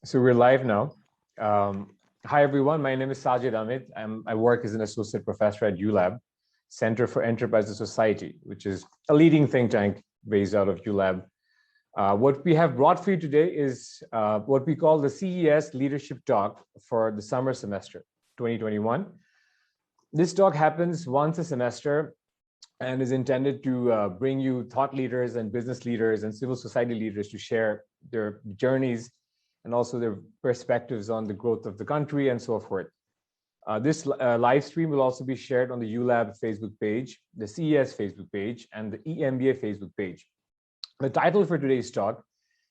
So we're live now. Hi, everyone. My name is Sajid Amit. I work as an associate professor at ULAB, Center for Enterprise and Society, which is a leading think tank based out of ULAB. What we have brought for you today is what we call the CES Leadership Talk for the summer semester 2021. This talk happens once a semester and is intended to bring you thought leaders and business leaders and civil society leaders to share their journeys and also their perspectives on the growth of the country and so forth. This live stream will also be shared on the ULAB Facebook page, the CES Facebook page, and the EMBA Facebook page. The title for today's talk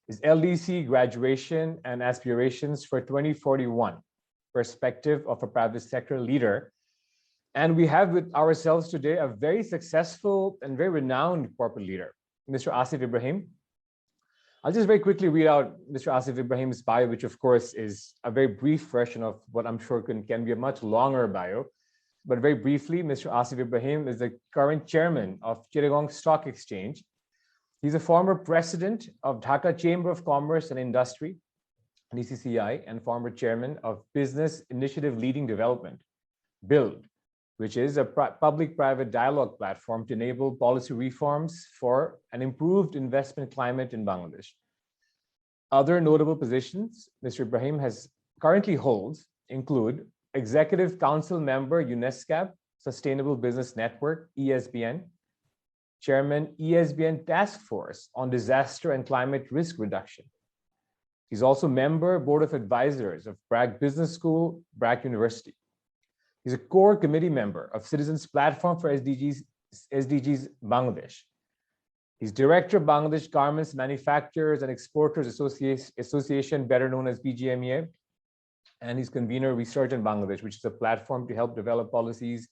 is LDC Graduation and Aspirations for 2041, Perspective of a Private Sector Leader. And we have with ourselves today a very successful and very renowned corporate leader, Mr. Asif Ibrahim. I'll just very quickly read out Mr. Asif Ibrahim's bio, which of course is a very brief version of what I'm sure can be a much longer bio. But very briefly, Mr. Asif Ibrahim is the current chairman of Chittagong Stock Exchange. He's a former president of Dhaka Chamber of Commerce and Industry, DCCI, and former chairman of Business Initiative Leading Development, BUILD, which is a public-private dialogue platform to enable policy reforms for an improved investment climate in Bangladesh. Other notable positions Mr. Ibrahim currently holds include Executive Council Member, UNESCAP, Sustainable Business Network, ESBN, Chairman, ESBN Task Force on Disaster and Climate Risk Reduction. He's also member, Board of Advisors of BRAC Business School, BRAC University. He's a core committee member of Citizens Platform for SDGs Bangladesh. He's director of Bangladesh Garments Manufacturers and Exporters Association, better known as BGMEA, and he's convener of Research in Bangladesh, which is a platform to help develop policies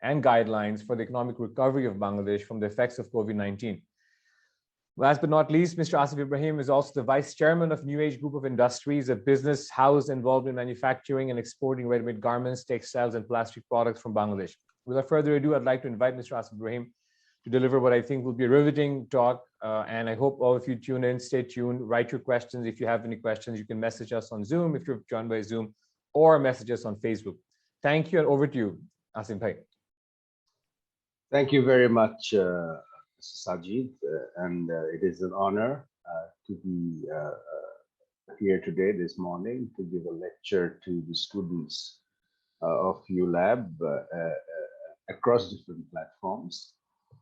and guidelines for the economic recovery of Bangladesh from the effects of COVID-19. Last but not least, Mr. Asif Ibrahim is also the vice chairman of New Age Group of Industries, a business house involved in manufacturing and exporting ready-made garments, textiles, and plastic products from Bangladesh. Without further ado, I'd like to invite Mr. Asif Ibrahim to deliver what I think will be a riveting talk. And I hope all of you tune in, stay tuned, write your questions. If you have any questions, you can message us on Zoom if you're joined by Zoom, or message us on Facebook. Thank you, and over to you, Asif Bhai. Thank you very much, Sajid, and it is an honor to be here today, this morning, to give a lecture to the students of ULAB across different platforms.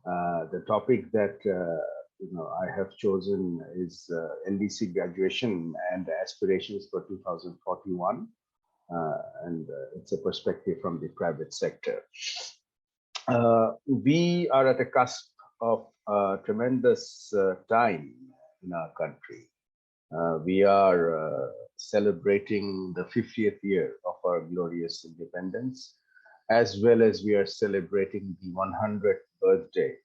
The topic that I have chosen is LDC Graduation and Aspirations for 2041, and it's a perspective from the private sector. We are at a cusp of a tremendous time in our country. We are celebrating the 50th year of our glorious independence, as well as we are celebrating the 100th birthday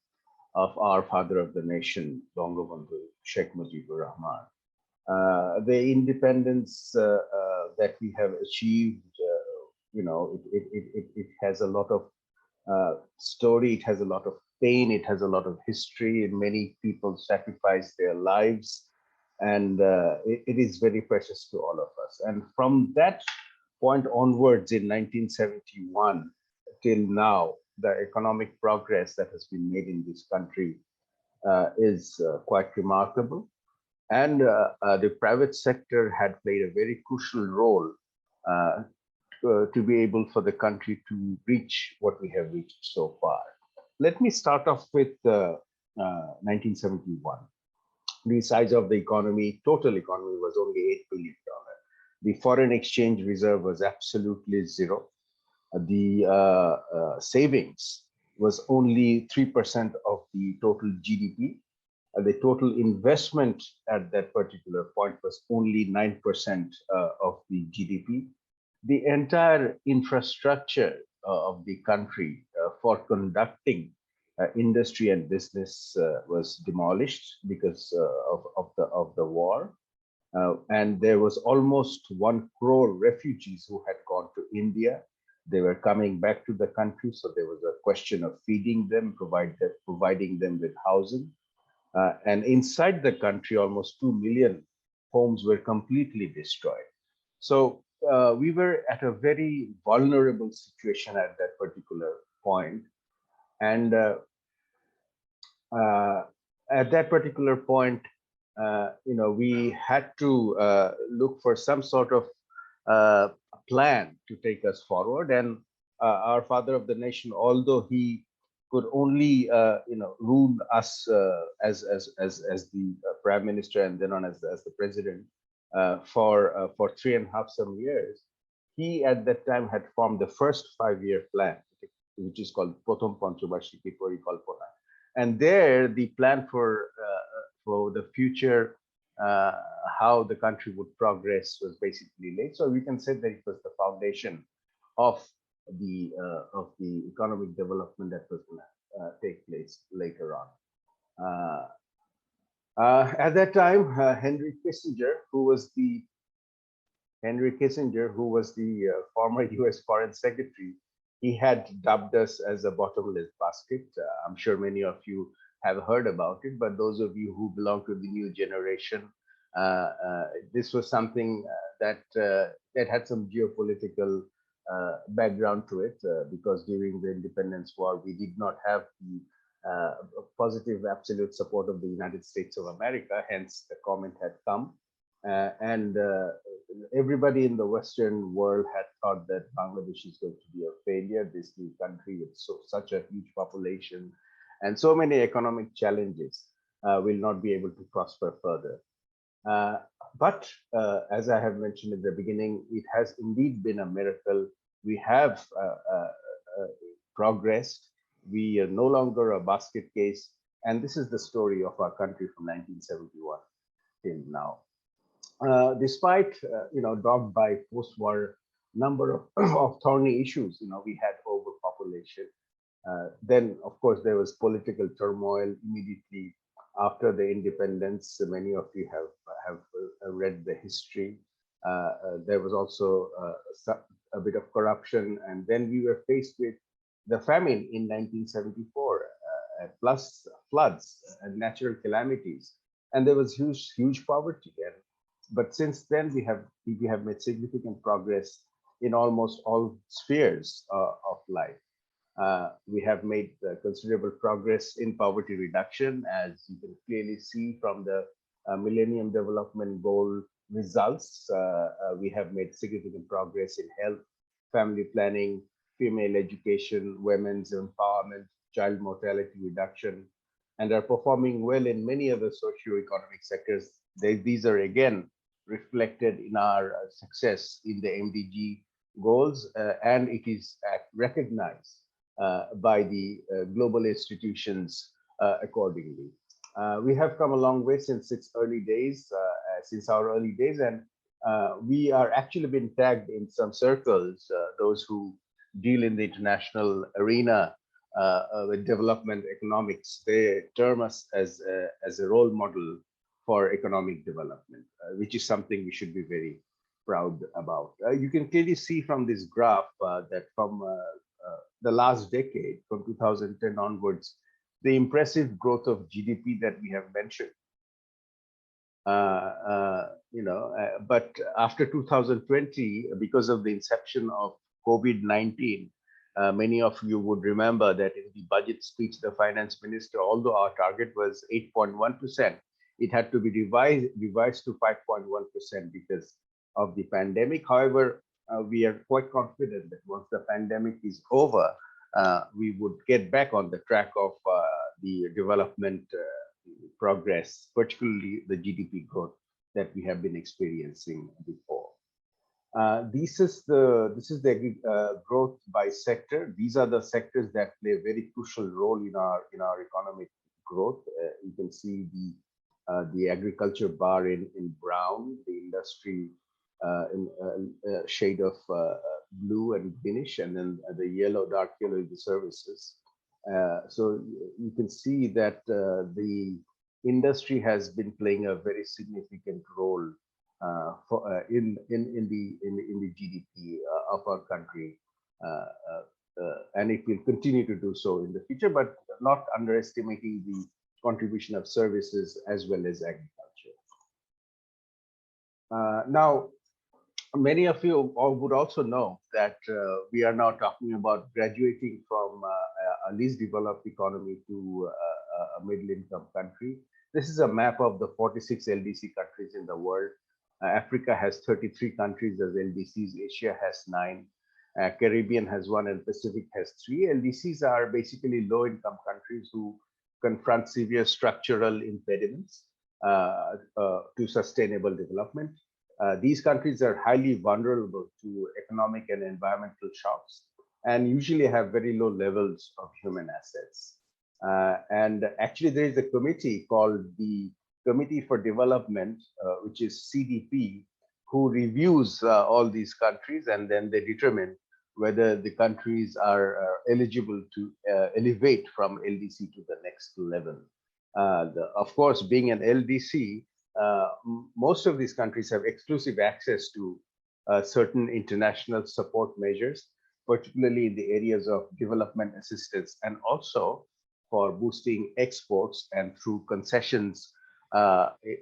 of our father of the nation, Bangabandhu Sheikh Mujibur Rahman. The independence that we have achieved, it has a lot of story, it has a lot of pain, it has a lot of history, and many people sacrifice their lives, and it is very precious to all of us. And from that point onwards, in 1971 till now, the economic progress that has been made in this country is quite remarkable. And the private sector had played a very crucial role to be able for the country to reach what we have reached so far. Let me start off with 1971. The size of the economy, total economy, was only $8 billion. The foreign exchange reserve was absolutely zero. The savings was only 3% of the total GDP. The total investment at that particular point was only 9% of the GDP. The entire infrastructure of the country for conducting industry and business was demolished because of the war, and there was almost 1 crore refugees who had gone to India. They were coming back to the country, so there was a question of feeding them, providing them with housing, and inside the country, almost 2 million homes were completely destroyed. So we were at a very vulnerable situation at that particular point. And at that particular point, we had to look for some sort of plan to take us forward. And our father of the nation, although he could only, rule us as the prime minister and then on as the president for 3.5 some years, he at that time had formed the first 5-year plan, which is called Prothom Panchobashiki Porikalpona. And there, the plan for the future, how the country would progress, was basically laid. So we can say that it was the foundation of the economic development that was going to take place later on. At that time, Henry Kissinger, who was the former U.S. Foreign Secretary, he had dubbed us as a bottomless basket. I'm sure many of you have heard about it, but those of you who belong to the new generation, this was something that had some geopolitical background to it, because during the independence war, we did not have the positive absolute support of the United States of America. Hence, the comment had come. And everybody in the Western world had thought that Bangladesh is going to be a failure, this new country with such a huge population and so many economic challenges will not be able to prosper further. But as I have mentioned in the beginning, it has indeed been a miracle. We have progressed. We are no longer a basket case. And this is the story of our country from 1971 till now. Despite, dogged by post-war number of thorny issues, we had overpopulation. Then, of course, there was political turmoil immediately after the independence. Many of you have read the history. There was also a bit of corruption, and then we were faced with the famine in 1974, plus floods and natural calamities, and there was huge poverty. But since then, we have made significant progress in almost all spheres of life. We have made considerable progress in poverty reduction, as you can clearly see from the Millennium Development Goal results. We have made significant progress in health, family planning, female education, women's empowerment, child mortality reduction, and are performing well in many other socio-economic sectors. These are again reflected in our success in the MDG goals, and it is recognized by the global institutions accordingly. We have come a long way since our early days, and we are actually being tagged in some circles, those who deal in the international arena with development economics. They term us as a role model for economic development, which is something we should be very proud about. You can clearly see from this graph that from the last decade, from 2010 onwards, the impressive growth of GDP that we have mentioned. But after 2020, because of the inception of COVID-19, many of you would remember that in the budget speech, the finance minister, although our target was 8.1%, it had to be revised to 5.1% because of the pandemic. However, we are quite confident that once the pandemic is over, we would get back on the track of the development progress, particularly the GDP growth that we have been experiencing before. This is the growth by sector. These are the sectors that play a very crucial role in our economic growth. You can see the agriculture bar in brown, the industry in shade of blue and greenish, and then the dark yellow is the services. So you can see that the industry has been playing a very significant role in the GDP of our country, and it will continue to do so in the future, but not underestimating the contribution of services as well as agriculture. Now, Many of you all would also know that we are now talking about graduating from a least developed economy to a middle-income country. This is a map of the 46 LDC countries in the world. Africa has 33 countries as LDCs, Asia has 9, Caribbean has 1, and Pacific has 3. LDCs are basically low-income countries who confront severe structural impediments to sustainable development. These countries are highly vulnerable to economic and environmental shocks and usually have very low levels of human assets. And actually, there is a committee called the Committee for Development, which is CDP, who reviews all these countries, and then they determine whether the countries are eligible to elevate from LDC to the next level. Of course, being an LDC, most of these countries have exclusive access to certain international support measures, particularly in the areas of development assistance and also for boosting exports and through concessions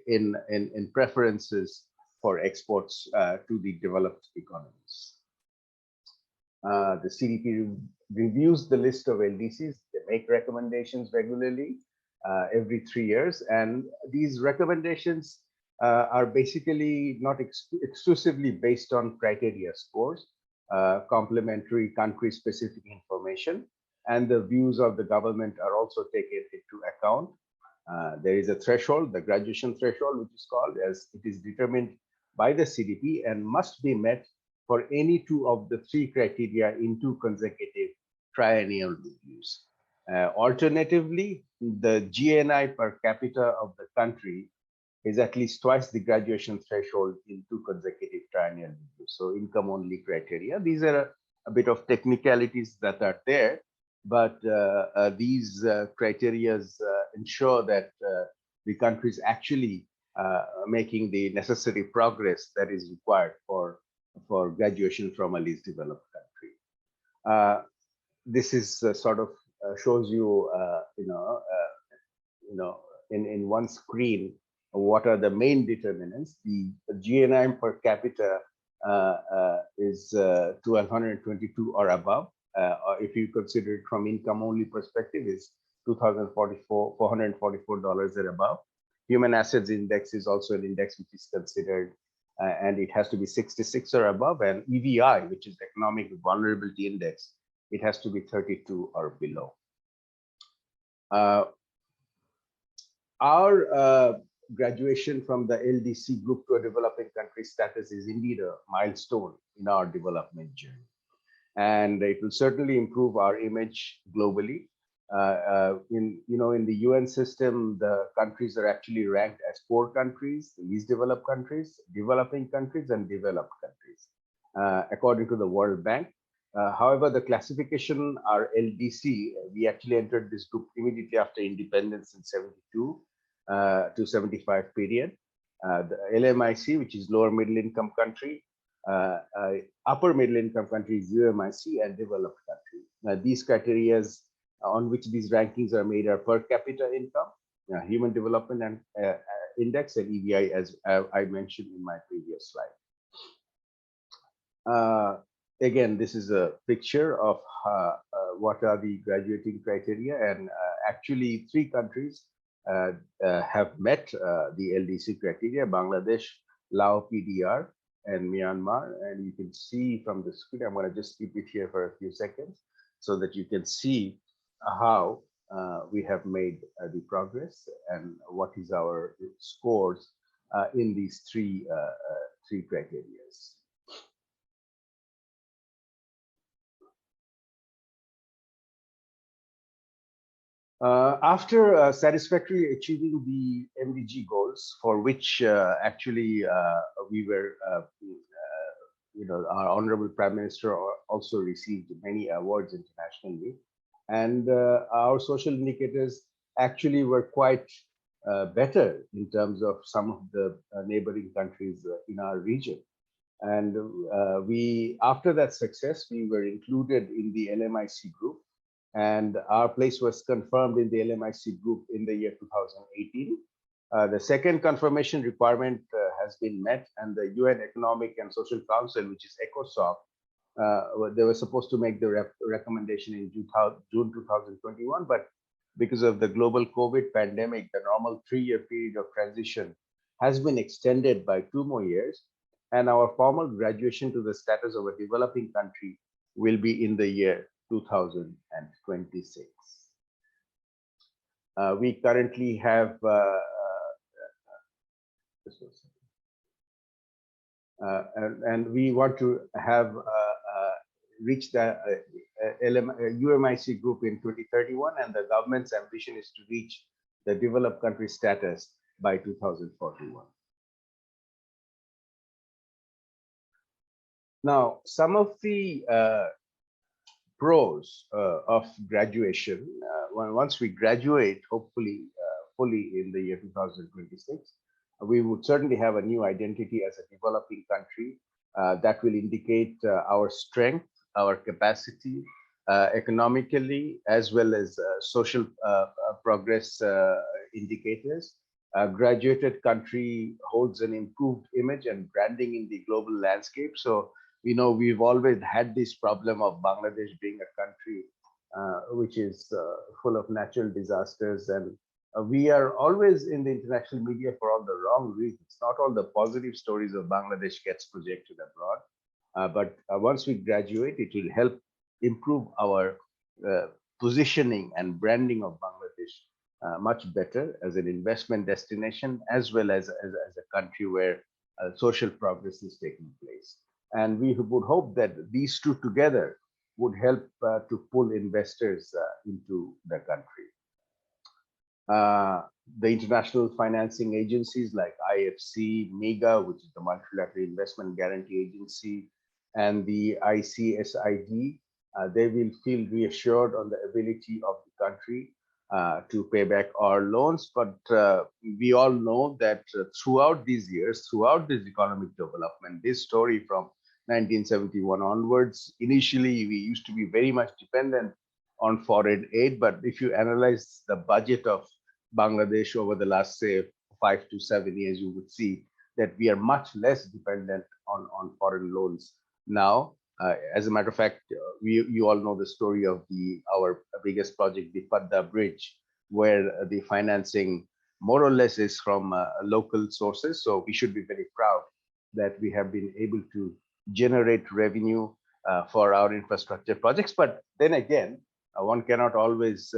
in preferences for exports to the developed economies. The CDP reviews the list of LDCs. They make recommendations regularly every 3 years, and these recommendations are basically not exclusively based on criteria scores, complementary country-specific information, and the views of the government are also taken into account. There is a threshold, the graduation threshold, which is called, as it is determined by the CDP and must be met for any 2 of the 3 criteria in 2 consecutive triennial reviews. Alternatively, the GNI per capita of the country is at least twice the graduation threshold in 2 consecutive triennial reviews. So income-only criteria. These are a bit of technicalities that are there, but these criteria ensure that the country is actually making the necessary progress that is required for graduation from a least developed country. This is sort of shows you, in one screen, what are the main determinants. The GNI per capita is 1,222 or above. If you consider it from income only perspective, is $444 or above. Human assets index is also an index which is considered, and it has to be 66 or above. And EVI, which is economic vulnerability index, it has to be 32 or below. Our graduation from the LDC group to a developing country status is indeed a milestone in our development journey, and it will certainly improve our image globally. In the UN system, the countries are actually ranked as 4 countries: the least developed countries, developing countries, and developed countries, according to the World Bank. However, the classification, our LDC, we actually entered this group immediately after independence in 72 to 75 period. The LMIC, which is lower middle income country, upper middle income country is UMIC, and developed country. These criteria on which these rankings are made are per capita income, human development and index, and EVI, as I mentioned in my previous slide. Again, this is a picture of what are the graduating criteria, and actually 3 countries have met the LDC criteria: Bangladesh, Laos, PDR, and Myanmar. And you can see from the screen, I'm going to just keep it here for a few seconds so that you can see how we have made the progress and what is our scores in these three criteria. After satisfactorily achieving the MDG goals, for which actually we were, our Honorable Prime Minister also received many awards internationally, and our social indicators actually were quite better in terms of some of the neighboring countries in our region. And after that success, we were included in the LMIC group, and our place was confirmed in the LMIC group in the year 2018. The second confirmation requirement has been met, and the UN Economic and Social Council, which is ECOSOC, they were supposed to make the recommendation in June 2021, but because of the global COVID pandemic, the normal 3-year period of transition has been extended by 2 more years, and our formal graduation to the status of a developing country will be in the year 2026. We currently have and we want to have reach the UMIC group in 2031, and the government's ambition is to reach the developed country status by 2041. Now, some of the pros of graduation, once we graduate, hopefully fully in the year 2026, we would certainly have a new identity as a developing country that will indicate our strength, our capacity, economically, as well as social progress indicators. A graduated country holds an improved image and branding in the global landscape. So, you know, we've always had this problem of Bangladesh being a country which is full of natural disasters, and we are always in the international media for all the wrong reasons. Not all the positive stories of Bangladesh gets projected abroad, but once we graduate, it will help improve our positioning and branding of Bangladesh much better as an investment destination, as well as a country where social progress is taking place. And we would hope that these two together would help to pull investors into the country. The international financing agencies like IFC, MIGA, which is the Multilateral Investment Guarantee Agency, and the ICSID, they will feel reassured on the ability of the country to pay back our loans. But we all know that throughout these years, throughout this economic development, this story from 1971 onwards, initially we used to be very much dependent on foreign aid. But if you analyze the budget of Bangladesh over the last, say, 5 to 7 years, you would see that we are much less dependent on foreign loans now. As a matter of fact, you all know the story of our biggest project, the Padda Bridge, where the financing more or less is from local sources. So we should be very proud that we have been able to generate revenue for our infrastructure projects. But then again, one cannot always,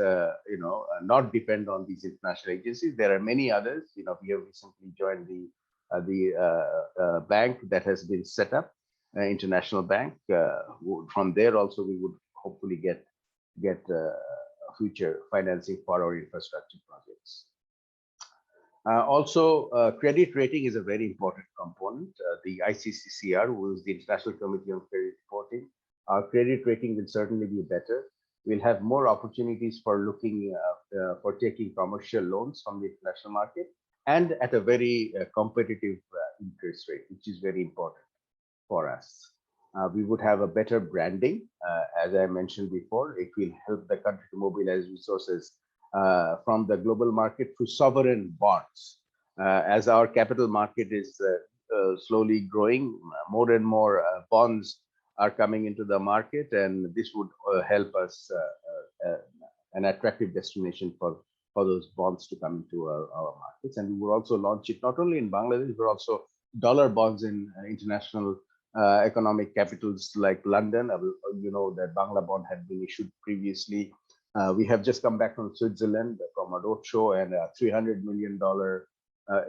not depend on these international agencies. There are many others. You know, we have recently joined the bank that has been set up, international bank. From there also, we would hopefully get future financing for our infrastructure projects. Also, credit rating is a very important component. The ICCCR, who is the International Committee on Credit Reporting, our credit rating will certainly be better. We'll have more opportunities for looking for taking commercial loans from the international market, and at a very competitive interest rate, which is very important for us. We would have a better branding. As I mentioned before, it will help the country to mobilize resources from the global market through sovereign bonds. As our capital market is slowly growing, more and more bonds are coming into the market, and this would help us an attractive destination for those bonds to come into our markets. And we will also launch it not only in Bangladesh, but also dollar bonds in international economic capitals like London. You know that Bangla bond had been issued previously. We have just come back from Switzerland from a roadshow, and a $300 million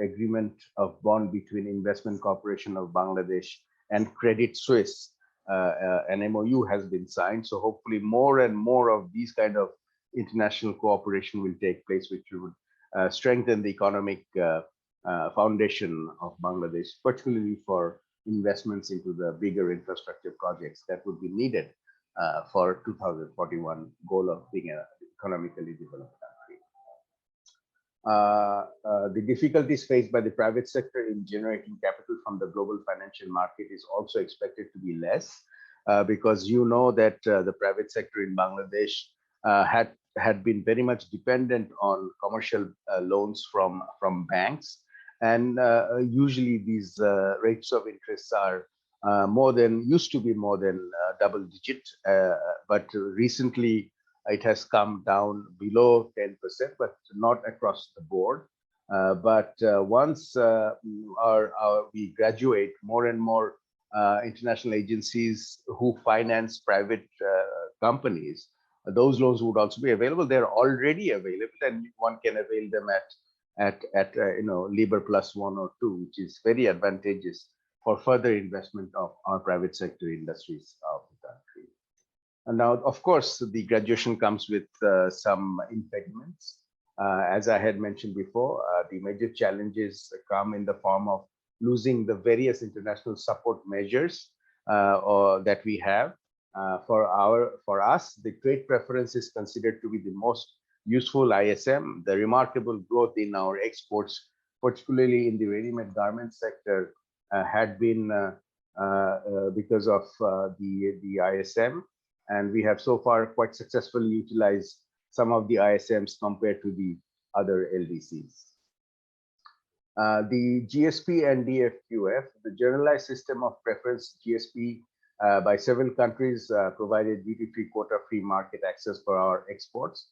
agreement of bond between Investment Corporation of Bangladesh and Credit Suisse. An MOU has been signed. So hopefully more and more of these kind of international cooperation will take place, which would strengthen the economic foundation of Bangladesh, particularly for investments into the bigger infrastructure projects that would be needed for 2041 goal of being an economically developed country. The difficulties faced by the private sector in generating capital from the global financial market is also expected to be less, because you know that the private sector in Bangladesh had had been very much dependent on commercial loans from banks, and usually these rates of interest are used to be more than double digit, but recently it has come down below 10%, but not across the board. But once we graduate, more and more international agencies who finance private companies, those loans would also be available. They're already available, and one can avail them at LIBOR plus 1 or 2, which is very advantageous for further investment of our private sector industries of the country. And now, of course, the graduation comes with some impediments. As I had mentioned before, the major challenges come in the form of losing the various international support measures that we have. For us, the trade preference is considered to be the most useful ISM. The remarkable growth in our exports, particularly in the ready-made garment sector, had been because of the ISM, and we have so far quite successfully utilized some of the ISMs compared to the other LDCs. The GSP and DFQF, the Generalized System of Preference GSP by several countries provided duty-free, quota-free market access for our exports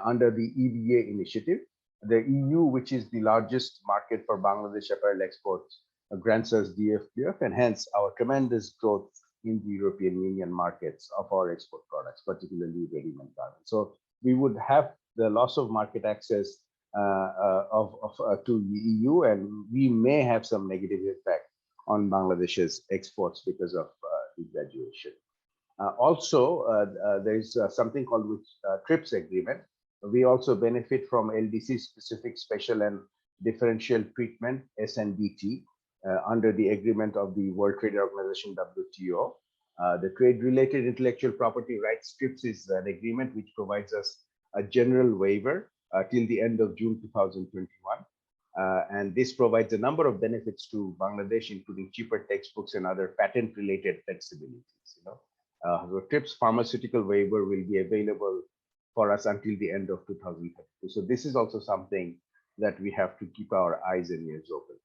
under the EVA initiative. The EU, which is the largest market for Bangladesh apparel exports, grants us DFQF, and hence our tremendous growth in the European Union markets of our export products, particularly ready-made garments. So we would have the loss of market access to the EU, and we may have some negative impact on Bangladesh's exports because of the graduation. Also, there is something called TRIPS agreement. We also benefit from LDC-specific special and differential treatment, SNDT, under the agreement of the World Trade Organization, WTO. The trade-related intellectual property rights TRIPS is an agreement which provides us a general waiver till the end of June 2021. And this provides a number of benefits to Bangladesh, including cheaper textbooks and other patent-related flexibilities. The TRIPS pharmaceutical waiver will be available for us until the end of 2032. So this is also something that we have to keep our eyes and ears open.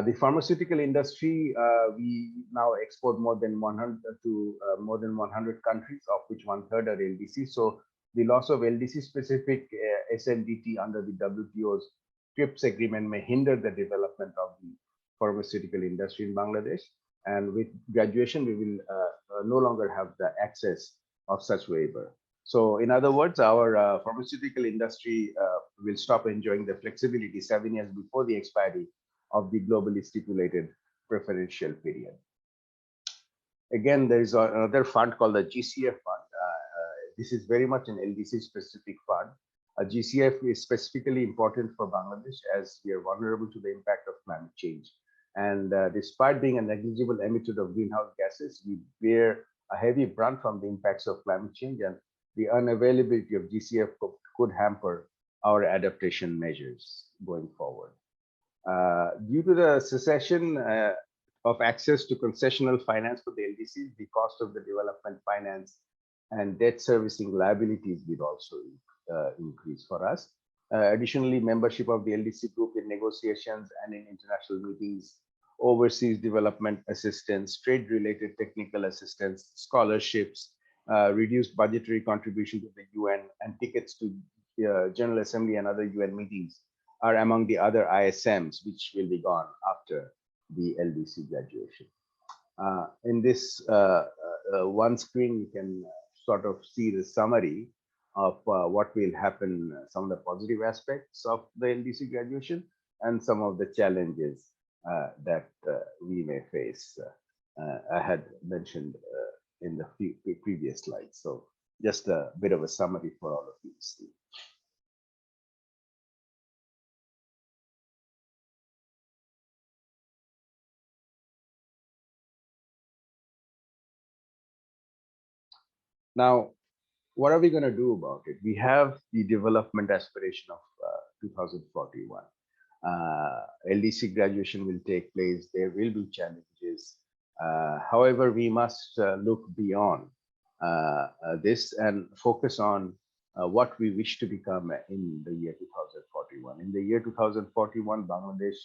The pharmaceutical industry, we now export more than 100 countries, of which 1/3 are LDC. So the loss of LDC-specific SNDT under the WTO's TRIPS agreement may hinder the development of the pharmaceutical industry in Bangladesh. And with graduation, we will no longer have the access of such waiver. So in other words, our pharmaceutical industry will stop enjoying the flexibility 7 years before the expiry of the globally stipulated preferential period. Again, there is another fund called the GCF fund. This is very much an LDC specific fund. GCF is specifically important for Bangladesh as we are vulnerable to the impact of climate change. And despite being a negligible emitter of greenhouse gases, we bear a heavy brunt from the impacts of climate change, and the unavailability of GCF could hamper our adaptation measures going forward. Due to the cessation of access to concessional finance for the LDCs, the cost of the development finance and debt servicing liabilities will also increase for us. Additionally, membership of the LDC group in negotiations and in international meetings, overseas development assistance, trade-related technical assistance, scholarships, reduced budgetary contribution to the UN, and tickets to General Assembly and other UN meetings are among the other ISMs which will be gone after the LDC graduation. In this one screen, you can sort of see the summary of what will happen, some of the positive aspects of the LDC graduation and some of the challenges that we may face. I had mentioned in the previous slides. So just a bit of a summary for all of you to see. Now, what are we going to do about it? We have the development aspiration of 2041. LDC graduation will take place. There will be challenges. However, we must look beyond this and focus on what we wish to become in the year 2041. In the year 2041, Bangladesh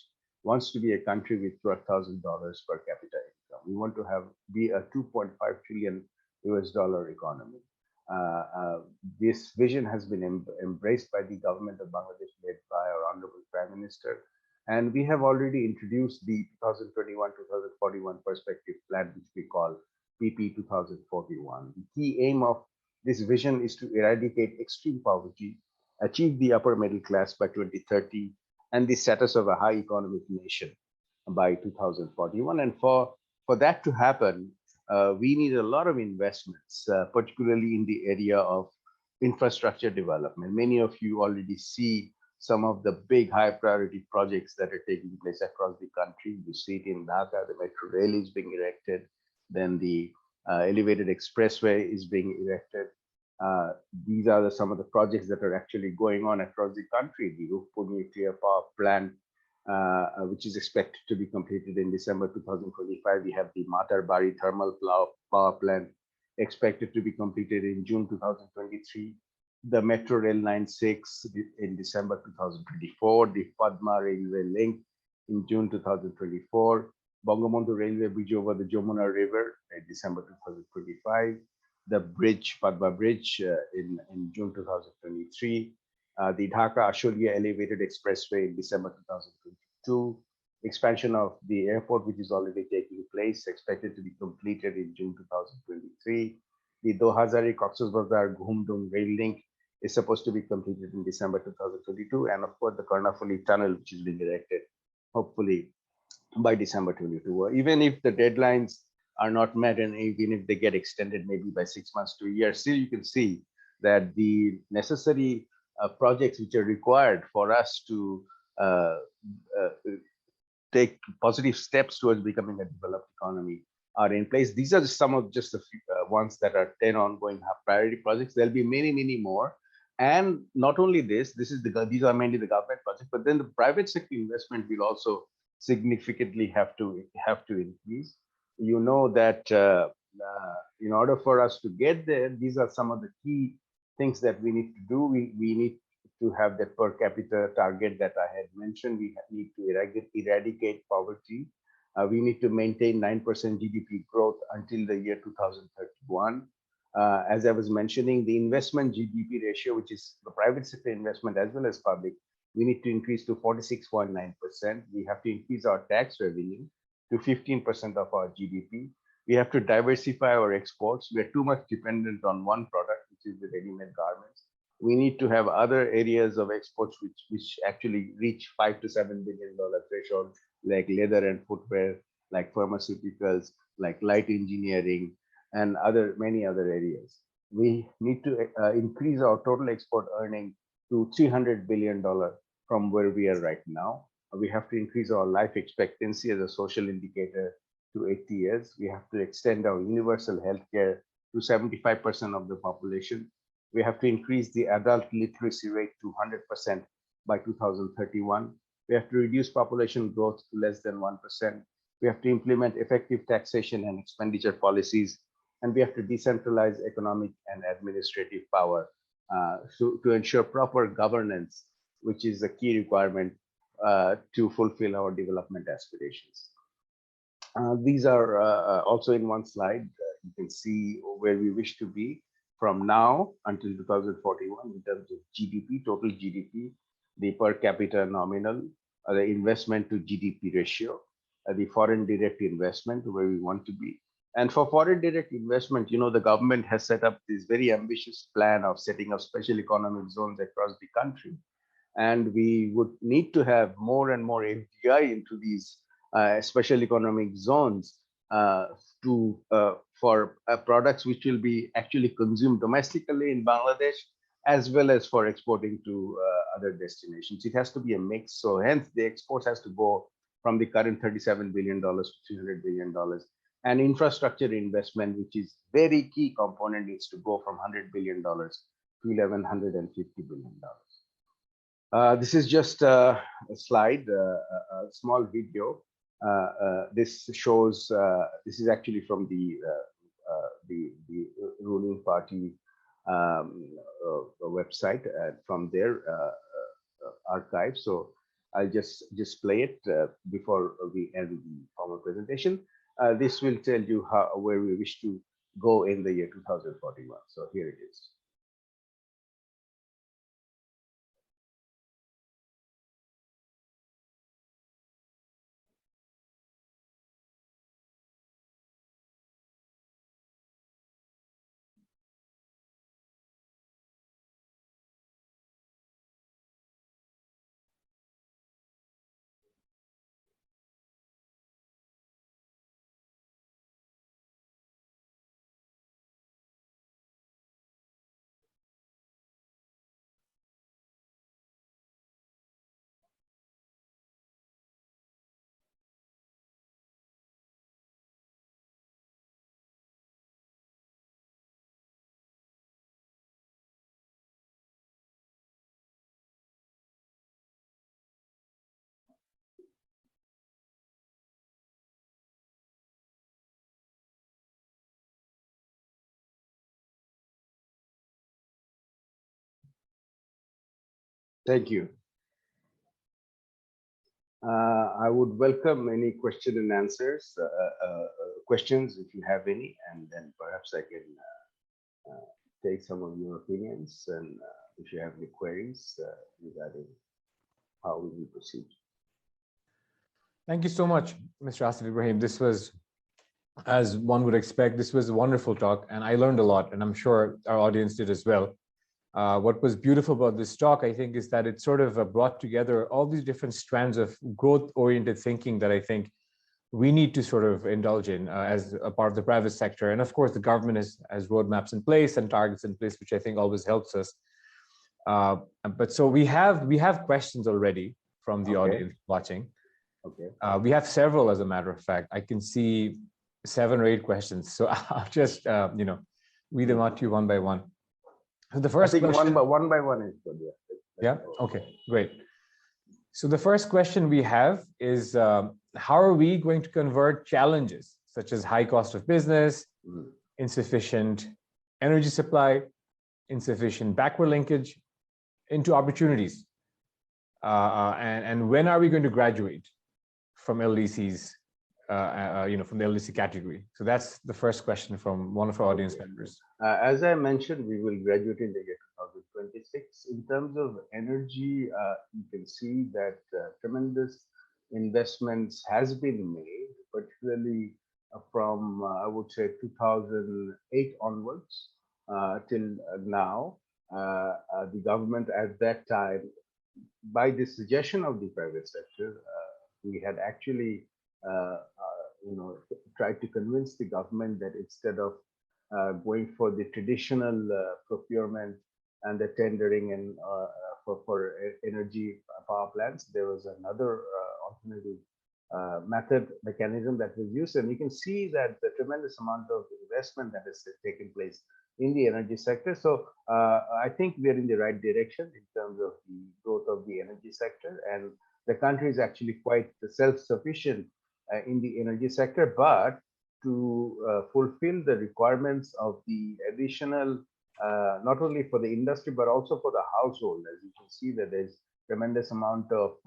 wants to be a country with $12,000 per capita income. We want to be a 2.5 trillion US dollar economy. This vision has been embraced by the government of Bangladesh, led by our Honorable Prime Minister. And we have already introduced the 2021-2041 perspective plan, which we call PP 2041. The key aim of this vision is to eradicate extreme poverty, achieve the upper middle class by 2030, and the status of a high economic nation by 2041. And for that to happen, we need a lot of investments, particularly in the area of infrastructure development. Many of you already see some of the big high priority projects that are taking place across the country. You see it in Dhaka, the metro rail is being erected, then the elevated expressway is being erected. These are some of the projects that are actually going on across the country. The Rupur nuclear power plant, which is expected to be completed in December 2025. We have the Matarbari thermal power plant expected to be completed in June 2023. The Metro Rail Line 6 in December 2024. The Padma Railway Link in June 2024. Bangamandhu Railway Bridge over the Jamuna River in December 2025. The bridge, Padma Bridge in June 2023. The Dhaka Ashulia Elevated Expressway in December 2022. Expansion of the airport, which is already taking place, expected to be completed in June 2023. The Dohazari Cox's Bazar Ghumdung Rail Link is supposed to be completed in December 2022. And of course, the Karnafuli Tunnel, which is being erected, hopefully by December 22. Even if the deadlines are not met, and even if they get extended maybe by 6 months to a year, still you can see that the necessary projects which are required for us to take positive steps towards becoming a developed economy are in place. These are some of just the few, ones that are 10 ongoing priority projects. There'll be many, many more. And not only this, these are mainly the government projects, but then the private sector investment will also significantly have to increase. You know that in order for us to get there, these are some of the key things that we need to do. We need to have that per capita target that I had mentioned. We need to eradicate poverty. We need to maintain 9% GDP growth until the year 2031. As I was mentioning, the investment GDP ratio, which is the private sector investment as well as public, we need to increase to 46.9%. We have to increase our tax revenue to 15% of our GDP. We have to diversify our exports. We are too much dependent on one product, which is the ready-made garments. We need to have other areas of exports which actually reach $5 to $7 billion threshold, like leather and footwear, like pharmaceuticals, like light engineering, and many other areas. We need to increase our total export earning to $300 billion from where we are right now. We have to increase our life expectancy as a social indicator to 80 years. We have to extend our universal healthcare to 75% of the population. We have to increase the adult literacy rate to 100% by 2031. We have to reduce population growth to less than 1%. We have to implement effective taxation and expenditure policies. And we have to decentralize economic and administrative power to ensure proper governance, which is a key requirement to fulfill our development aspirations. These are also in one slide. You can see where we wish to be from now until 2041 in terms of GDP, total GDP, the per capita nominal, the investment to GDP ratio, the foreign direct investment, where we want to be. And for foreign direct investment, you know, the government has set up this very ambitious plan of setting up special economic zones across the country. And we would need to have more and more FDI into these special economic zones for products which will be actually consumed domestically in Bangladesh, as well as for exporting to other destinations. It has to be a mix. So hence the exports has to go from the current $37 billion to $300 billion. And infrastructure investment, which is very key component, needs to go from $100 billion to $1,150 billion. This is just a slide, a small video. This shows, this is actually from the ruling party website from their archive. So I'll just play it before we end the formal presentation. This will tell you where we wish to go in the year 2041. So here it is. Thank you. I would welcome any question and answers, questions if you have any, and then perhaps I can take some of your opinions, and if you have any queries regarding how we will proceed. Thank you so much, Mr. Asif Ibrahim. This was, as one would expect, this was a wonderful talk, and I learned a lot, and I'm sure our audience did as well. What was beautiful about this talk, I think, is that it sort of brought together all these different strands of growth-oriented thinking that I think we need to sort of indulge in as a part of the private sector. And of course, the government has roadmaps in place and targets in place, which I think always helps us. But so we have questions already from the audience watching. Okay. We have several, as a matter of fact. I can see 7 or 8 questions. So I'll just read them out to you one by one. So the first question, one by one is good. Yeah. Okay. Great. So the first question we have is, how are we going to convert challenges such as high cost of business, insufficient energy supply, insufficient backward linkage into opportunities? And when are we going to graduate from LDCs, from the LDC category? So that's the first question from one of our audience members. As I mentioned, we will graduate in the year 2026. In terms of energy, you can see that tremendous investments has been made, particularly from, I would say, 2008 onwards till now. The government at that time, by the suggestion of the private sector, we had actually tried to convince the government that instead of going for the traditional procurement and the tendering and for energy power plants, there was another alternative mechanism that was used, and you can see that the tremendous amount of investment that has taken place in the energy sector. So I think we are in the right direction in terms of the growth of the energy sector, and the country is actually quite self-sufficient in the energy sector. But to fulfill the requirements of the additional, not only for the industry, but also for the household, as you can see that there's tremendous amount of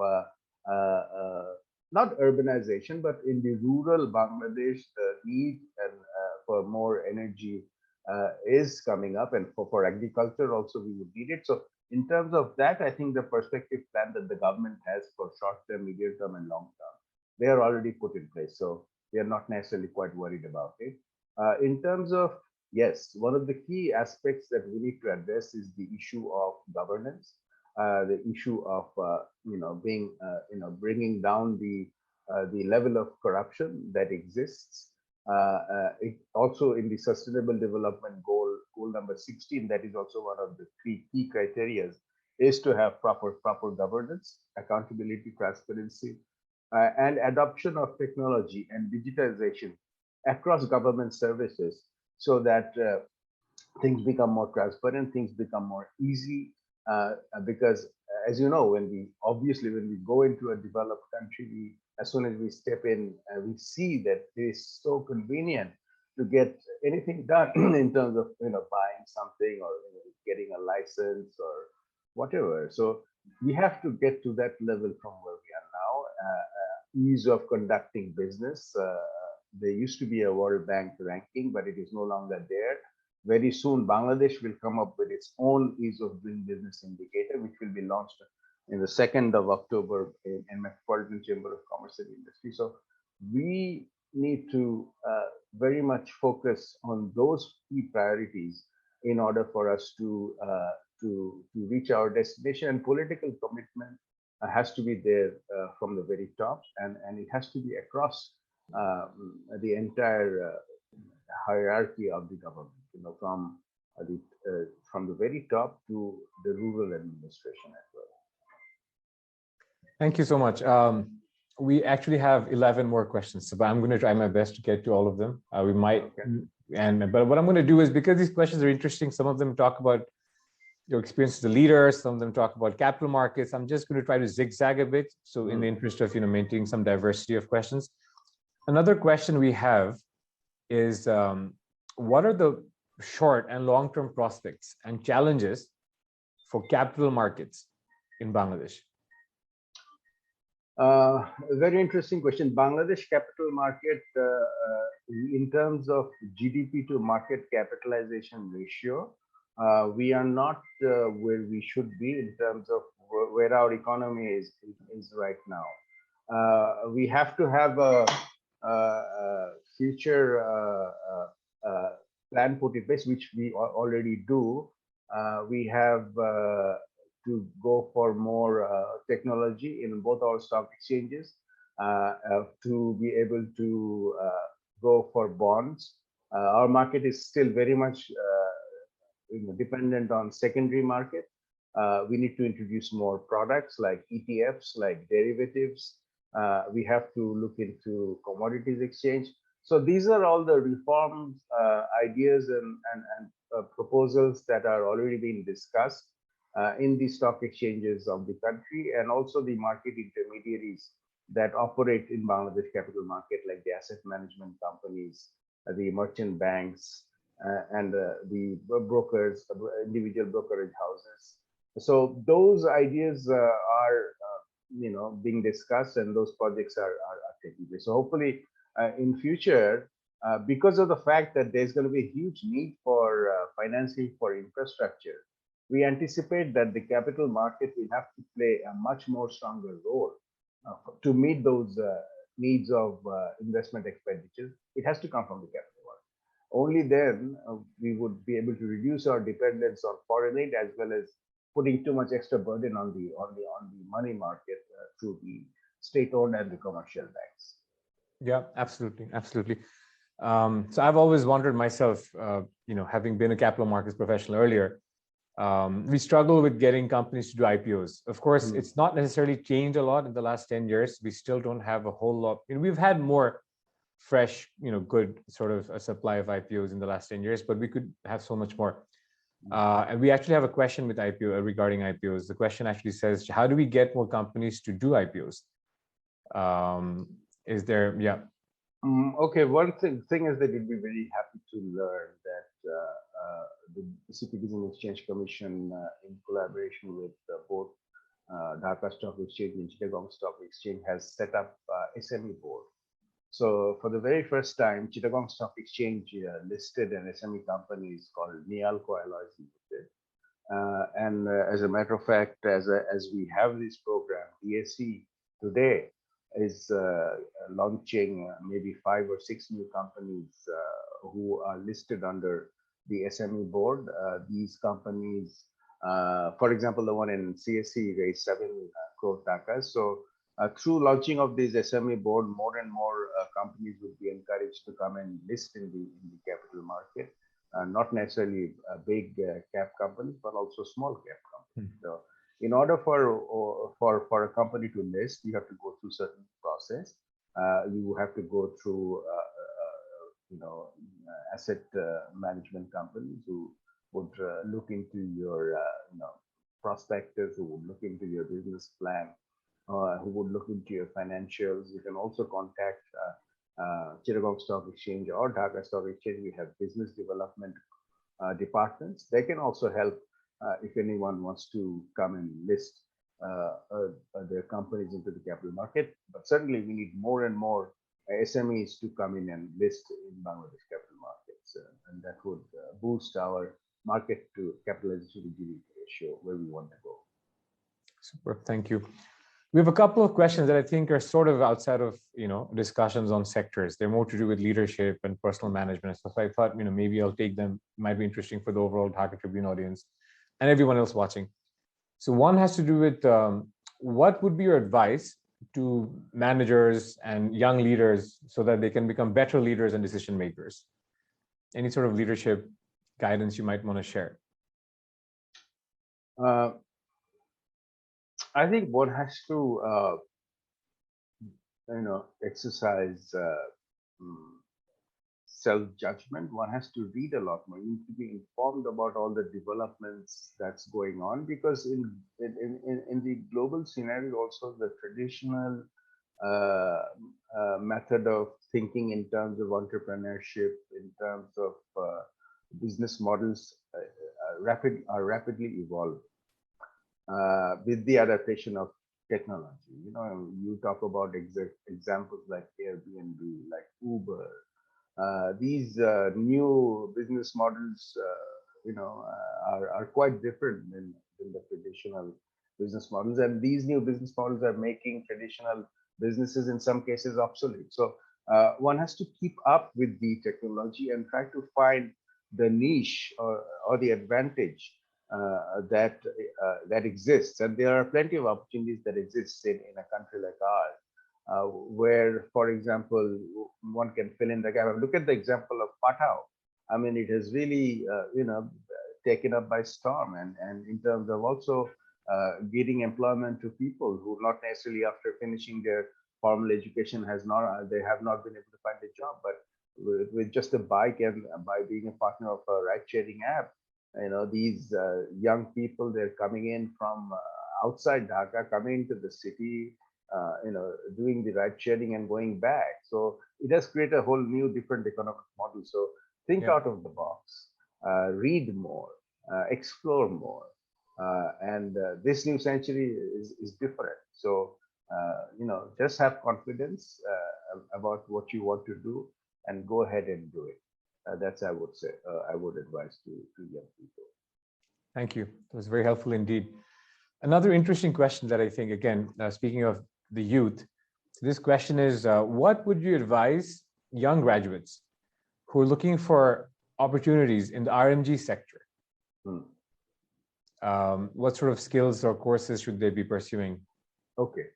not urbanization, but in the rural Bangladesh, the need and for more energy is coming up, and for agriculture also we would need it. So in terms of that, I think the perspective plan that the government has for short-term, medium-term, and long-term, they are already put in place. So we are not necessarily quite worried about it. In terms of, yes, one of the key aspects that we need to address is the issue of governance, the issue of bringing down the level of corruption that exists. It also in the Sustainable Development Goal number 16, that is also one of the 3 key criteria, is to have proper governance, accountability, transparency, and adoption of technology and digitization across government services, so that things become more transparent, things become more easy, because as you know, when we go into a developed country, as soon as we step in, we see that it is so convenient to get anything done in terms of buying something or getting a license or whatever. So we have to get to that level from where we are now. Ease of conducting business. There used to be a World Bank ranking, but it is no longer there. Very soon, Bangladesh will come up with its own ease of doing business indicator, which will be launched in the 2nd of October in Metropolitan Chamber of Commerce and Industry. So we need to very much focus on those key priorities in order for us to reach our destination. And political commitment has to be there from the very top, and it has to be across the entire hierarchy of the government, from the very top to the rural administration as well. Thank you so much. We actually have 11 more questions, but I'm going to try my best to get to all of them. We might, okay. But what I'm going to do is, because these questions are interesting, some of them talk about your experience as a leader, some of them talk about capital markets. I'm just going to try to zigzag a bit, so in the interest of maintaining some diversity of questions. Another question we have is, what are the short and long-term prospects and challenges for capital markets in Bangladesh? Very interesting question. Bangladesh capital market, in terms of GDP to market capitalization ratio, we are not where we should be in terms of where our economy is right now. We have to have a future plan put in place, which we already do. We have to go for more technology in both our stock exchanges, to be able to go for bonds. Our market is still very much dependent on secondary market. We need to introduce more products like ETFs, like derivatives. We have to look into commodities exchange. So these are all the reforms, ideas, and proposals that are already being discussed in the stock exchanges of the country, and also the market intermediaries that operate in Bangladesh capital market, like the asset management companies, the merchant banks, and the brokers, individual brokerage houses. So those ideas are being discussed, and those projects are taking place. So hopefully in future, because of the fact that there's going to be a huge need for financing for infrastructure, we anticipate that the capital market will have to play a much more stronger role to meet those needs of investment expenditures. It has to come from the capital market. Only then we would be able to reduce our dependence on foreign aid, as well as putting too much extra burden on the money market through the state-owned and the commercial banks. Yeah, absolutely, absolutely. So I've always wondered myself, having been a capital markets professional earlier, we struggle with getting companies to do IPOs. Of course, it's not necessarily changed a lot in the last 10 years. We still don't have a whole lot. We've had more fresh, good sort of a supply of IPOs in the last 10 years, but we could have so much more. And we actually have a question with IPO regarding IPOs. The question actually says, how do we get more companies to do IPOs? Is there, yeah. Okay, one thing is that we'd be very happy to learn that the Securities and Exchange Commission, in collaboration with both Dhaka Stock Exchange and Chittagong Stock Exchange, has set up SME board. So for the very first time, Chittagong Stock Exchange listed an SME company called Nialco Alloys Limited. And as a matter of fact, as we have this program, DSE today is launching maybe 5 or 6 new companies who are listed under the SME board. These companies, for example, the one in CSE raised 7 crore Dhaka. So through launching of this SME board, more and more companies would be encouraged to come and list in the capital market. Not necessarily big cap companies, but also small cap companies. So in order for a company to list, you have to go through certain process. You have to go through asset management companies who would look into your prospectus, who would look into your business plan, who would look into your financials. You can also contact Chittagong Stock Exchange or Dhaka Stock Exchange, we have business development departments. They can also help if anyone wants to come and list their companies into the capital market. But certainly we need more and more SMEs to come in and list in Bangladesh capital markets. And that would boost our market to capitalization to GDP ratio where we want to go. Super, thank you. We have a couple of questions that I think are sort of outside of discussions on sectors. They're more to do with leadership and personal management. So I thought maybe I'll take them. Might be interesting for the overall Dhaka Tribune audience and everyone else watching. So one has to do with what would be your advice to managers and young leaders so that they can become better leaders and decision makers? Any sort of leadership guidance you might want to share? I think one has to, exercise self-judgment. One has to read a lot more. You need to be informed about all the developments that's going on, because in the global scenario, also the traditional method of thinking in terms of entrepreneurship, in terms of business models, are rapidly evolving. With the adaptation of technology. You talk about examples like Airbnb, like Uber. These new business models, are quite different than the traditional business models. And these new business models are making traditional businesses in some cases obsolete. So one has to keep up with the technology and try to find the niche or the advantage that exists. And there are plenty of opportunities that exist in a country like ours, where, for example, one can fill in the gap. Look at the example of Patao. I mean, it has really, taken up by storm, and in terms of also giving employment to people who not necessarily after finishing their formal education they have not been able to find a job, but with just a bike and by being a partner of a ride-sharing app, these young people, they're coming in from outside Dhaka, coming into the city, doing the ride sharing and going back. So it has created a whole new different economic model. So think out of the box, read more, explore more. And this new century is different. So, just have confidence about what you want to do and go ahead and do it. That's, I would say, I would advise to young people. Thank you. That was very helpful indeed. Another interesting question that I think, again, speaking of the youth, this question is, what would you advise young graduates who are looking for opportunities in the RMG sector? What sort of skills or courses should they be pursuing? Okay.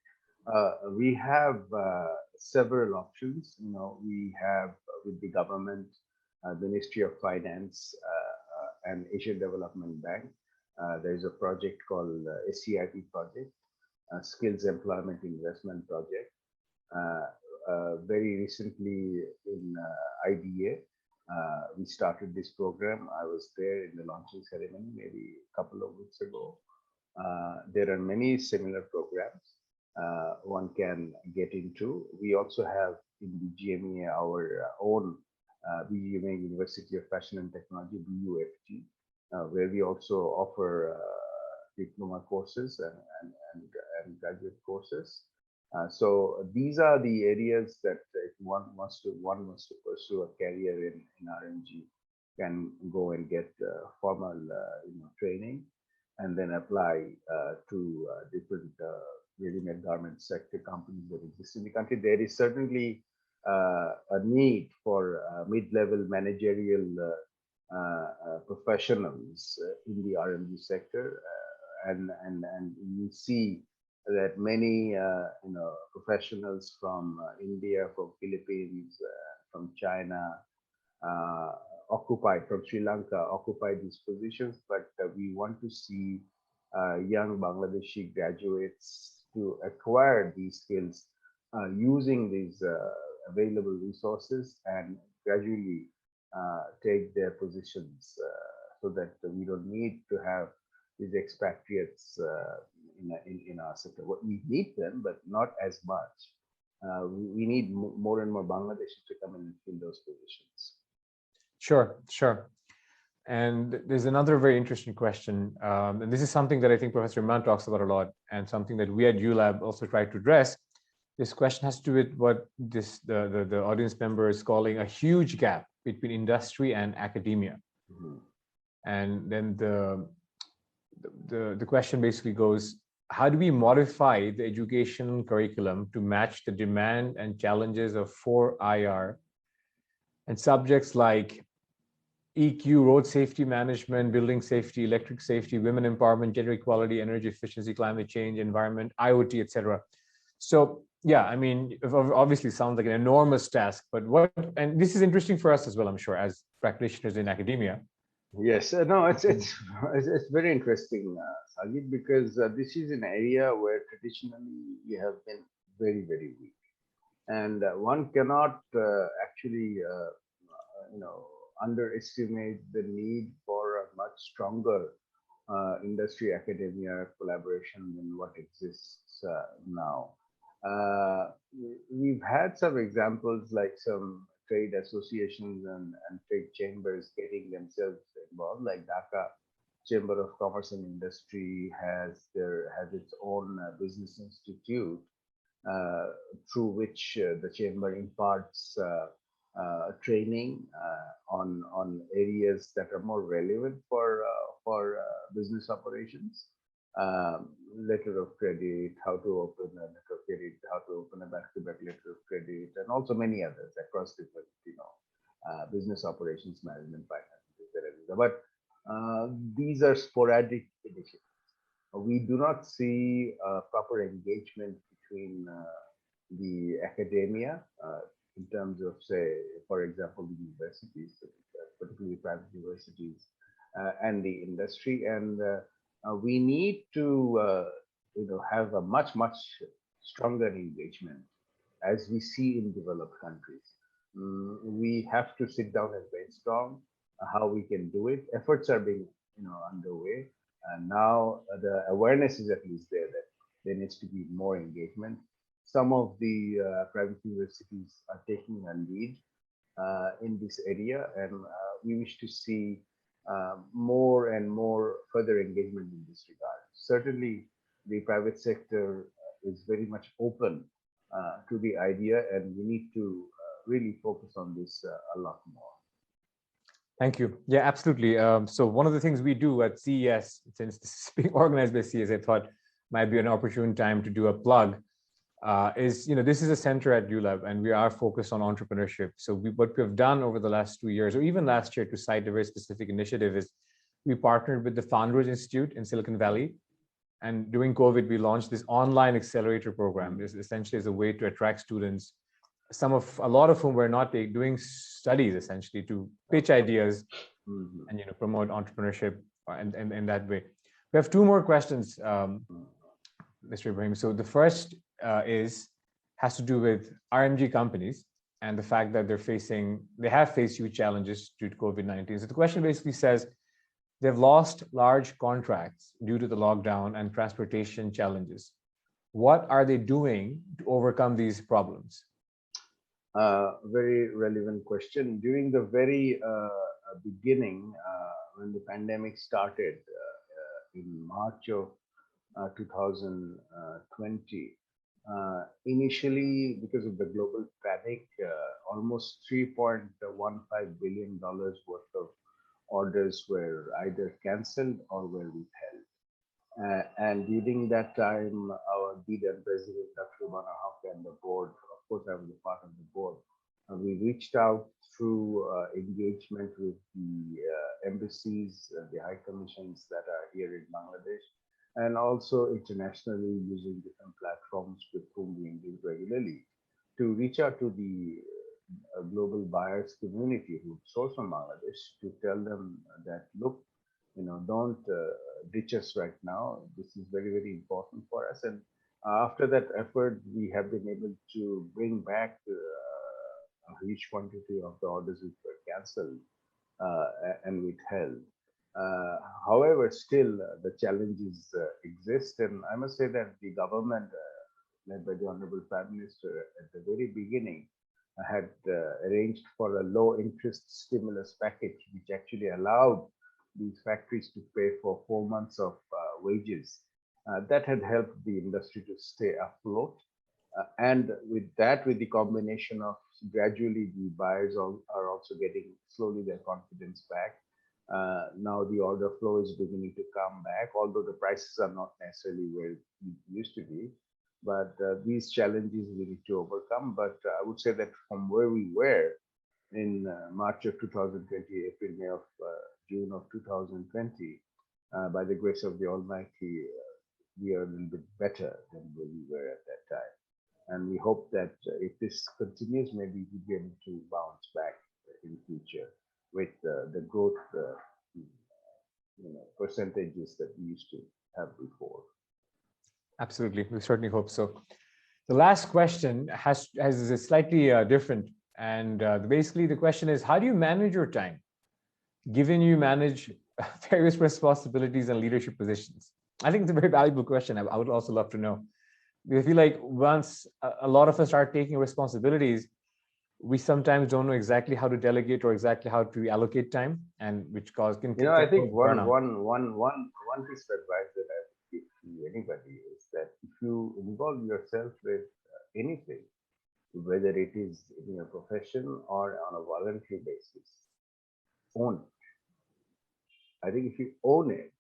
We have several options. We have with the government, Ministry of Finance and Asian Development Bank. There is a project called SCIP project, Skills Employment Investment Project. Very recently in IDA, we started this program. I was there in the launching ceremony maybe a couple of weeks ago. There are many similar programs one can get into. We also have in the GMEA our own BGMA University of Fashion and Technology, BUFT, where we also offer diploma courses and graduate courses. So these are the areas that if one wants to pursue a career in RMG, can go and get formal training and then apply to different ready-made garment sector companies that exist in the country. There is certainly a need for mid-level managerial professionals in the RMG sector, and you see that many professionals from India, from Philippines, from China, from Sri Lanka occupy these positions, but we want to see young Bangladeshi graduates to acquire these skills using these available resources and gradually take their positions so that we don't need to have these expatriates in our sector. We need them, but not as much we need more and more Bangladeshis to come in and fill those positions. Sure, sure. And there's another very interesting question, and this is something that I think Professor Imran talks about a lot, and something that we at ULAB also try to address. This question has to do with what the audience member is calling a huge gap between industry and academia. Mm-hmm. And then the question basically goes, how do we modify the education curriculum to match the demand and challenges of 4IR and subjects like EQ, road safety management, building safety, electric safety, women empowerment, gender equality, energy efficiency, climate change, environment, IoT, etc. So yeah, I mean, it obviously sounds like an enormous task, but and this is interesting for us as well, I'm sure, as practitioners in academia. Yes, no, it's very interesting, Sajid, because this is an area where traditionally we have been very, very weak, and one cannot actually, underestimate the need for a much stronger industry academia collaboration than what exists now. We've had some examples like some trade associations and trade chambers getting themselves involved, like Dhaka Chamber of Commerce and Industry has its own business institute uh, through which the chamber imparts training on areas that are more relevant for business operations. Letter of credit, how to open a letter of credit, how to open a back-to-back letter of credit, and also many others across different, business operations management, finance, etc. But these are sporadic initiatives. We do not see proper engagement between the academia in terms of, say, for example, the universities, particularly private universities, and the industry. And we need to, have a much, much stronger engagement as we see in developed countries. We have to sit down and brainstorm how we can do it. Efforts are being, underway. And now the awareness is at least there that there needs to be more engagement. Some of the private universities are taking a lead in this area, and we wish to see more and more further engagement in this regard. Certainly, the private sector is very much open to the idea, and we need to really focus on this a lot more. Thank you. Yeah, absolutely. So one of the things we do at CES, since this is being organized by CES, I thought might be an opportune time to do a plug. Is this is a center at ULAB, and we are focused on entrepreneurship. So what we have done over the last 2 years, or even last year, to cite a very specific initiative, is we partnered with the Founders Institute in Silicon Valley, and during COVID, we launched this online accelerator program. This essentially is a way to attract students, a lot of whom were not doing studies, essentially to pitch ideas and promote entrepreneurship and in that way. We have two more questions, Mr. Ibrahim. So the first has to do with RMG companies and the fact that they have faced huge challenges due to COVID-19. So the question basically says they've lost large contracts due to the lockdown and transportation challenges. What are they doing to overcome these problems? Very relevant question. During the very beginning, when the pandemic started in March of 2020, initially, because of the global panic, almost $3.15 billion worth of orders were either cancelled or were withheld. And during that time, our lead and president, Dr. Manahaf, and the board, of course, I was a part of the board, we reached out through engagement with the embassies, the high commissions that are here in Bangladesh, and also internationally using different platforms with whom we engage regularly to reach out to the global buyers community who source from Bangladesh, to tell them that, look, don't ditch us right now. This is very, very important for us. And after that effort, we have been able to bring back a huge quantity of the orders which were cancelled and withheld. However, still the challenges exist, and I must say that the government led by the Honorable Prime Minister at the very beginning, had arranged for a low interest stimulus package, which actually allowed these factories to pay for 4 months of wages. That had helped the industry to stay afloat. And with that, with the combination of gradually the buyers are also getting slowly their confidence back. Now the order flow is beginning to come back, although the prices are not necessarily where it used to be. But these challenges we need to overcome. But I would say that from where we were in March of 2020, April, May of June of 2020, by the grace of the Almighty, we are a little bit better than where we were at that time. And we hope that if this continues, maybe we'll be able to bounce back in the future with the growth percentages that we used to have before. Absolutely, we certainly hope so. The last question has a slightly different, and basically the question is, how do you manage your time, given you manage various responsibilities and leadership positions? I think it's a very valuable question. I would also love to know. I feel like once a lot of us start taking responsibilities, we sometimes don't know exactly how to delegate or exactly how to allocate time, and which can. I think one piece of advice that I would give to anybody is that if you involve yourself with anything, whether it is in your profession or on a voluntary basis, own it. I think if you own it,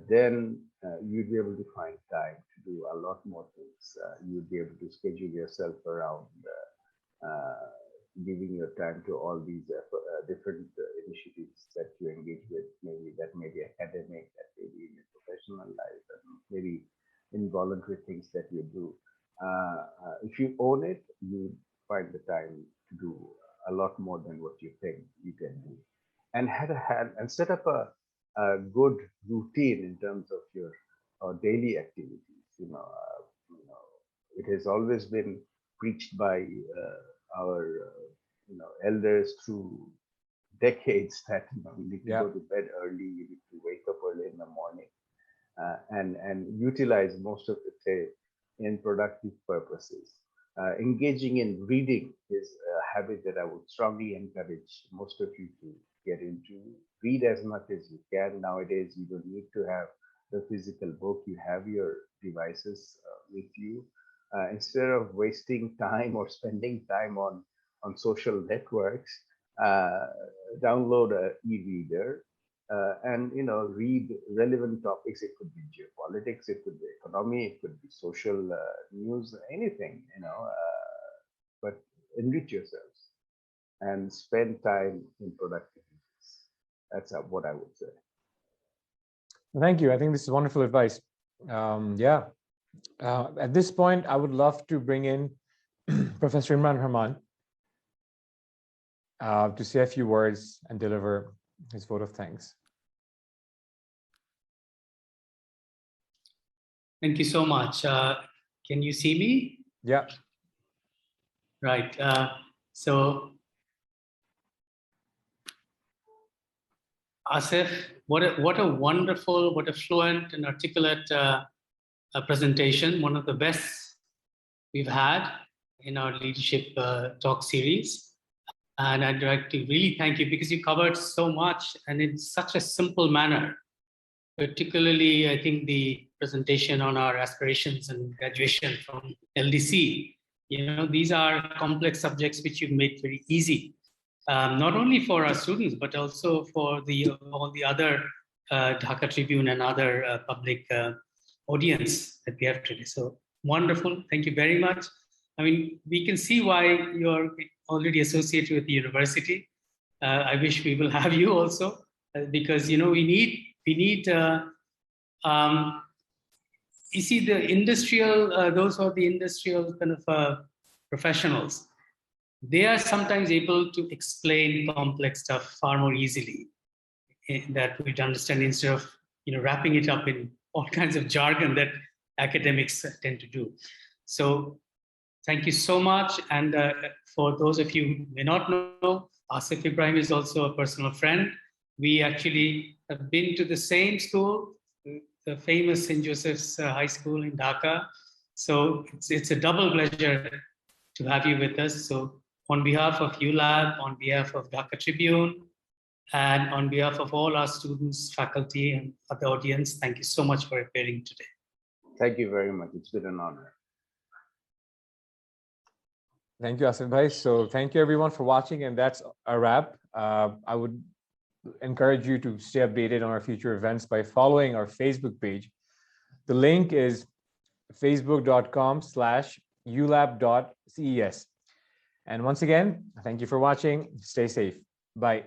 then you'd be able to find time to do a lot more things. You'd be able to schedule yourself around giving your time to all these different initiatives that you engage with. Maybe that may be academic, that may be in your professional life, and maybe involuntary things that you do. If you own it, you find the time to do a lot more than what you think you can do, and set up a good routine in terms of your daily activities. It has always been preached by our elders through decades that we need to go to bed early, you need to wake up early in the morning, and utilize most of the day in productive purposes. Engaging in reading is a habit that I would strongly encourage most of you to get into. Read as much as you can. Nowadays, you don't need to have the physical book. You have your devices with you. Instead of wasting time or spending time on social networks, download an e-reader and read relevant topics. It could be geopolitics, it could be economy, it could be social news, anything. But enrich yourselves and spend time in productive uses. That's what I would say. Thank you. I think this is wonderful advice. At this point, I would love to bring in Professor Imran Rahman to say a few words and deliver his vote of thanks. Thank you so much. Can you see me? Yeah. Right. So, Asif, what a wonderful, what a fluent and articulate presentation. One of the best we've had in our leadership talk series. And I'd like to really thank you because you covered so much and in such a simple manner. Particularly, I think the presentation on our aspirations and graduation from LDC. These are complex subjects which you've made very easy, not only for our students, but also for all the other Dhaka Tribune and other public audience that we have today. So wonderful. Thank you very much. I mean, we can see why you're already associated with the university. I wish we will have you also, because, we need, you see the industrial, those who are the industrial kind of professionals, they are sometimes able to explain complex stuff far more easily that we'd understand instead of, wrapping it up in all kinds of jargon that academics tend to do. So thank you so much. And for those of you who may not know, Asif Ibrahim is also a personal friend. We actually have been to the same school, the famous St. Joseph's High School in Dhaka. So it's a double pleasure to have you with us. So on behalf of ULAB, on behalf of Dhaka Tribune, and on behalf of all our students, faculty, and the audience, thank you so much for appearing today. Thank you very much. It's been an honor. Thank you, Asif Bhai. So thank you everyone for watching, and that's a wrap. I would encourage you to stay updated on our future events by following our Facebook page. The link is facebook.com/ulab.ces. And once again, thank you for watching. Stay safe. Bye.